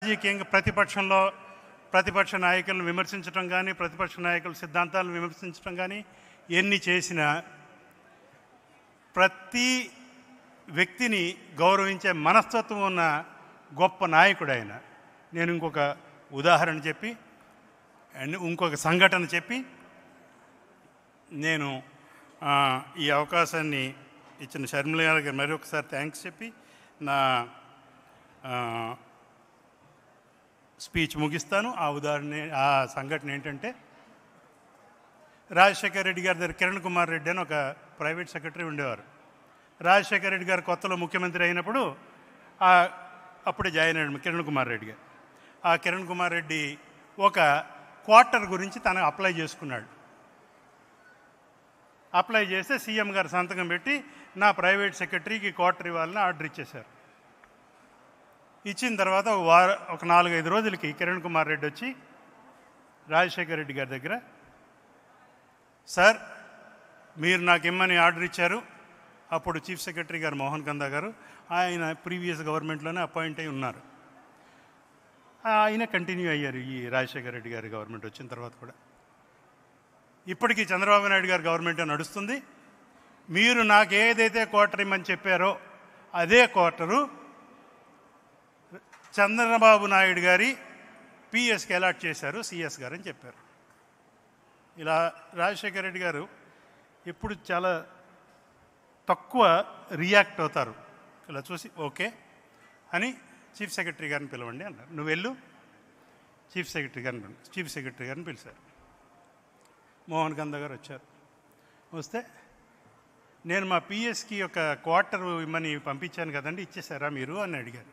రాజకీయంగా ప్రతిపక్ష నాయకులను విమర్శించడం కానీ, ప్రతిపక్ష నాయకుల సిద్ధాంతాలను విమర్శించడం కానీ ఎన్ని చేసినా ప్రతి వ్యక్తిని గౌరవించే మనస్తత్వం ఉన్న గొప్ప నాయకుడు ఆయన. నేను ఇంకొక ఉదాహరణ చెప్పి ఇంకొక సంఘటన చెప్పి నేను ఈ అవకాశాన్ని ఇచ్చిన షర్మిల గారికి మరొకసారి థ్యాంక్స్ చెప్పి నా స్పీచ్ ముగిస్తాను. ఆ సంఘటన ఏంటంటే, రాజశేఖర రెడ్డి గారి దగ్గర కిరణ్ కుమార్ రెడ్డి అని ఒక ప్రైవేట్ సెక్రటరీ ఉండేవారు. రాజశేఖర రెడ్డి గారు కొత్తలో ముఖ్యమంత్రి అయినప్పుడు అప్పుడే జాయిన్ అయ్యాడు కిరణ్ కుమార్ రెడ్డి గారు. ఆ కిరణ్ కుమార్ రెడ్డి ఒక క్వార్టర్ గురించి తను అప్లై చేసుకున్నాడు. అప్లై చేస్తే సీఎం గారు సంతకం పెట్టి నా ప్రైవేట్ సెక్రటరీకి క్వార్టర్ ఇవ్వాలని ఆర్డర్ ఇచ్చేశారు. ఇచ్చిన తర్వాత ఒక 4-5 రోజులకి కిరణ్ కుమార్ రెడ్డి వచ్చి రాజశేఖర రెడ్డి గారి దగ్గర, సార్ మీరు నాకు ఇమ్మని ఆర్డర్ ఇచ్చారు. అప్పుడు చీఫ్ సెక్రటరీ గారు మోహన్ కందా గారు, ఆయన ప్రీవియస్ గవర్నమెంట్లోనే అపాయింట్ అయి ఉన్నారు. ఆయన కంటిన్యూ అయ్యారు ఈ రాజశేఖర రెడ్డి గారి గవర్నమెంట్ వచ్చిన తర్వాత కూడా. ఇప్పటికీ చంద్రబాబు నాయుడు గారి గవర్నమెంట్ నడుస్తుంది. మీరు నాకు ఏదైతే క్వార్టర్ ఇమ్మని చెప్పారో అదే క్వార్టరు చంద్రబాబు నాయుడు గారి పిఎస్కి అలాట్ చేశారు సిఎస్ గారు అని చెప్పారు. ఇలా రాజశేఖర రెడ్డి గారు ఎప్పుడు చాలా తక్కువ రియాక్ట్ అవుతారు. ఇలా చూసి ఓకే అని చీఫ్ సెక్రటరీ గారిని పిలవండి అన్నారు. నువ్వు వెళ్ళు చీఫ్ సెక్రటరీ గారిని పిలిచారు. మోహన్ కందా గారు వచ్చారు. వస్తే నేను మా పిఎస్కి ఒక క్వార్టర్ ఇమ్మని పంపించాను కదండి, ఇచ్చేసారా మీరు అని అడిగారు.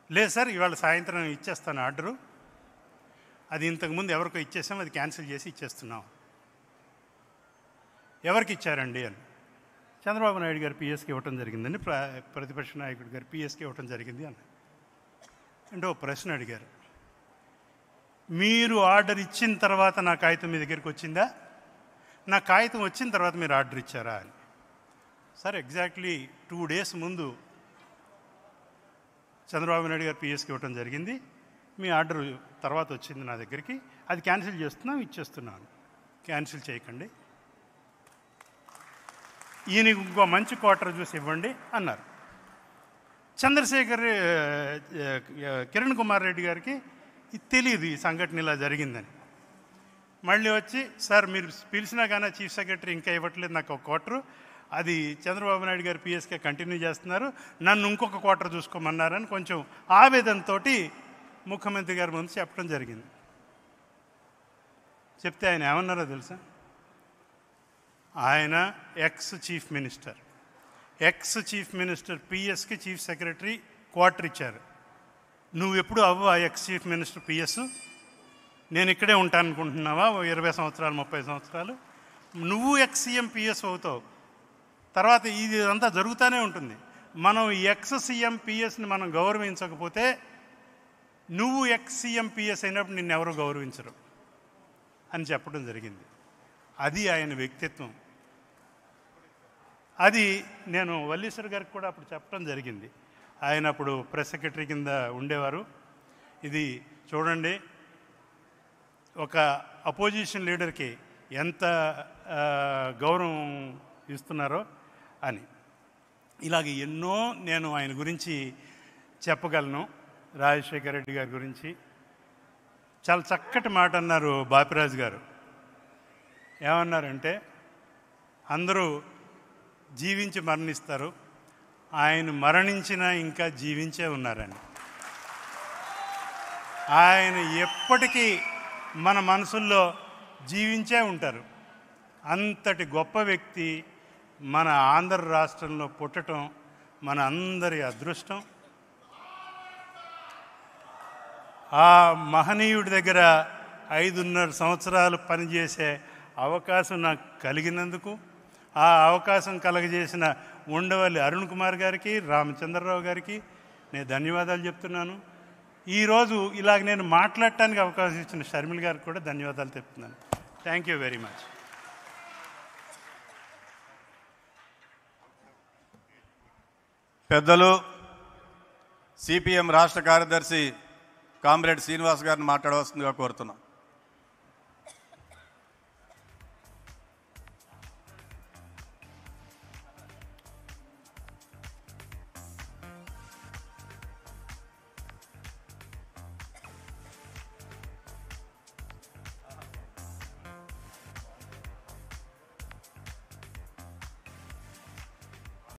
లేదు సార్, ఇవాళ సాయంత్రం ఇచ్చేస్తాను ఆర్డరు, అది ఇంతకుముందు ఎవరికో ఇచ్చేసాం, అది క్యాన్సిల్ చేసి ఇచ్చేస్తున్నాం. ఎవరికి ఇచ్చారండి అని. చంద్రబాబు నాయుడు గారు పిఎస్కి ఇవ్వటం జరిగిందండి, ప్రతిపక్ష నాయకుడు గారు పిఎస్కి ఇవ్వటం జరిగింది అన్న. అంటే ఓ ప్రశ్న అడిగారు, మీరు ఆర్డర్ ఇచ్చిన తర్వాత నా కాగితం మీ దగ్గరికి వచ్చిందా, నా కాగితం వచ్చిన తర్వాత మీరు ఆర్డర్ ఇచ్చారా అని. సార్ ఎగ్జాక్ట్లీ 2 days ముందు చంద్రబాబు నాయుడు గారు పిఎస్కి ఇవ్వటం జరిగింది, మీ ఆర్డర్ తర్వాత వచ్చింది నా దగ్గరికి, అది క్యాన్సిల్ చేస్తున్నాం, ఇచ్చేస్తున్నాను, క్యాన్సిల్ చేయకండి, ఈయనకి ఇంకో మంచి క్వార్టర్ చూసి ఇవ్వండి అన్నారు. కిరణ్ కుమార్ రెడ్డి గారికి ఇది తెలియదు ఈ సంఘటన ఇలా జరిగిందని. మళ్ళీ వచ్చి, సార్ మీరు పిలిచినా కానీ చీఫ్ సెక్రటరీ ఇంకా ఇవ్వట్లేదు నాకు ఒక క్వార్టరు, అది చంద్రబాబు నాయుడు గారు పిఎస్కే కంటిన్యూ చేస్తున్నారు, నన్ను ఇంకొక క్వార్టర్ చూసుకోమన్నారని కొంచెం ఆవేదనతో ముఖ్యమంత్రి గారి ముందు చెప్పడం జరిగింది. చెప్తే ఆయన ఏమన్నారో తెలుసా, ఆయన ఎక్స్ చీఫ్ మినిస్టర్ పిఎస్కి చీఫ్ సెక్రటరీ క్వార్టర్ ఇచ్చారు, నువ్వు ఎప్పుడు అవ్వా ఎక్స్ చీఫ్ మినిస్టర్ పిఎస్, నేను ఇక్కడే ఉంటాను అనుకుంటున్నావా 20 సంవత్సరాలు 30 సంవత్సరాలు, నువ్వు ఎక్స్ సీఎం పిఎస్ అవుతావు, తర్వాత ఇది అంతా జరుగుతూనే ఉంటుంది. మనం ఎక్స్ సీఎం పిఎస్ని మనం గౌరవించకపోతే నువ్వు ఎక్స్ సీఎం పిఎస్ అయినప్పుడు నిన్ను ఎవరు గౌరవించరు అని చెప్పడం జరిగింది. అది ఆయన వ్యక్తిత్వం. అది నేను వల్లీశ్వర్ గారికి కూడా అప్పుడు చెప్పడం జరిగింది. ఆయన అప్పుడు ప్రెస్ సెక్రటరీ కింద ఉండేవారు. ఇది చూడండి, ఒక అపోజిషన్ లీడర్కి ఎంత గౌరవం ఇస్తున్నారో అని. ఇలాగ ఎన్నో నేను ఆయన గురించి చెప్పగలను. రాజశేఖర రెడ్డి గారి గురించి చాలా చక్కటి మాట అన్నారు బాపిరాజు గారు. ఏమన్నారంటే, అందరూ జీవించి మరణిస్తారు, ఆయన మరణించినా ఇంకా జీవించే ఉన్నారని. ఆయన ఎప్పటికీ మన మనసుల్లో జీవించే ఉంటారు. అంతటి గొప్ప వ్యక్తి మన ఆంధ్ర రాష్ట్రంలో పుట్టడం మన అందరి అదృష్టం. ఆ మహనీయుడి దగ్గర 5.5 సంవత్సరాలు పనిచేసే అవకాశం నాకు కలిగినందుకు, ఆ అవకాశం కలగజేసిన ఉండవల్లి అరుణ్ కుమార్ గారికి, రామచంద్రరావు గారికి నేను ధన్యవాదాలు చెప్తున్నాను. ఈరోజు ఇలాగ నేను మాట్లాడటానికి అవకాశం ఇచ్చిన షర్మిల గారికి కూడా ధన్యవాదాలు చెప్తున్నాను. Thank you very much. పెద్దలు సిపిఎం రాష్ట్ర కార్యదర్శి కామ్రేడ్ శ్రీనివాస్ గారిని మాట్లాడవలసిందిగా కోరుతున్నాం.